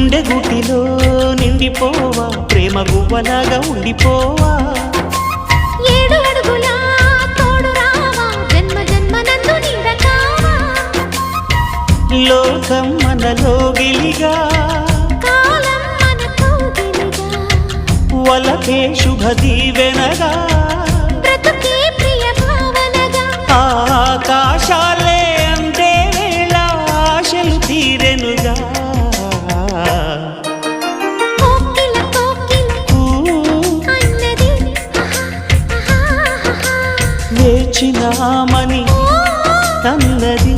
గుండె గుటిలో నిండిపోవా ప్రేమ గువ్వలాగా ఉండిపోవా 7 అడుగుల తోడు రావా జన్మ జన్మనందు నీడకావా లోకం మనలో గిలిగా కాలం మనతో గిలిగా వలకే శుభ దీవెనగా బ్రతుకే ప్రియ భావనగా ఆకాశాలే అందే వేళ ఆశలు తీరెనుగా కోకిల అన్నది వేచినామని అన్నది